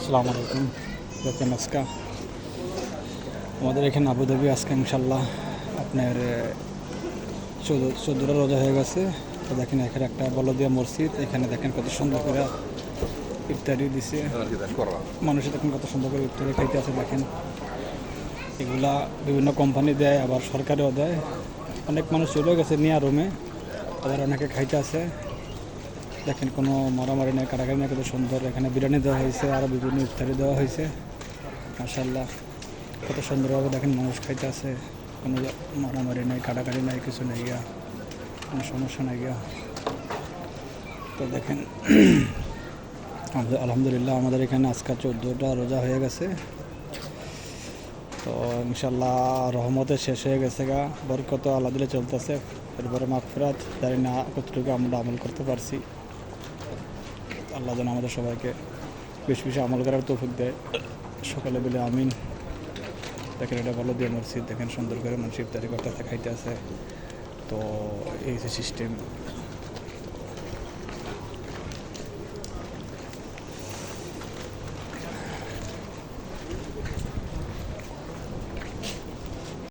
আসসালামু আলাইকুম। দেখেন আজকে আমাদের এখানে আবুধাবি আজকে ইনশাল্লাহ আপনার চোদ্দোটা রোজা হয়ে গেছে। তো দেখেন এখানে একটা বলদিয়া মসজিদ, এখানে দেখেন কত সুন্দর করে ইফতারি দিছে মানুষ, দেখেন কত সুন্দর করে ইফতারি খাইতে আছে। দেখেন এগুলা বিভিন্ন কোম্পানি দেয়, আবার সরকারেও দেয়। অনেক মানুষ চলে গেছে নিয়ে রুমে, আবার অনেকে খাইতে আছে। দেখেন কোনো মারামারি নেই, কাটাকাটি নেই, কত সুন্দর। এখানে বিরিয়ানি দেওয়া হয়েছে, আরও বিভিন্ন ইফতারি দেওয়া হয়েছে। মাশাআল্লাহ কত সুন্দরভাবে দেখেন মানুষ খাইতে আছে। কোনো মারামারি নেই, কাটাকাটি নাই, কিছু নেই গিয়া, কোনো সমস্যা নাই গিয়া। তো দেখেন আলহামদুলিল্লাহ আমাদের এখানে আজকে 14টা রোজা হয়ে গেছে। তো ইনশাল্লাহ রহমতে শেষ হয়ে গেছে গা, বরকত আল্লাহ দিলে চলতেছে। এরপরে মাগফিরাত জানি না কতটুকু আমরা আমল করতে পারছি। আল্লাহ যেন আমাদের সবাইকে বেশ বেশি আমল করার তৌফিক দেয়। সকালে বলে আমিন। দেখেন এটা ভালো দিয়ে মসজিদ, দেখেন সুন্দর করে মানুষ ইফতারি করতে আছে, খাইতে আছে। তো এই যে সিস্টেম।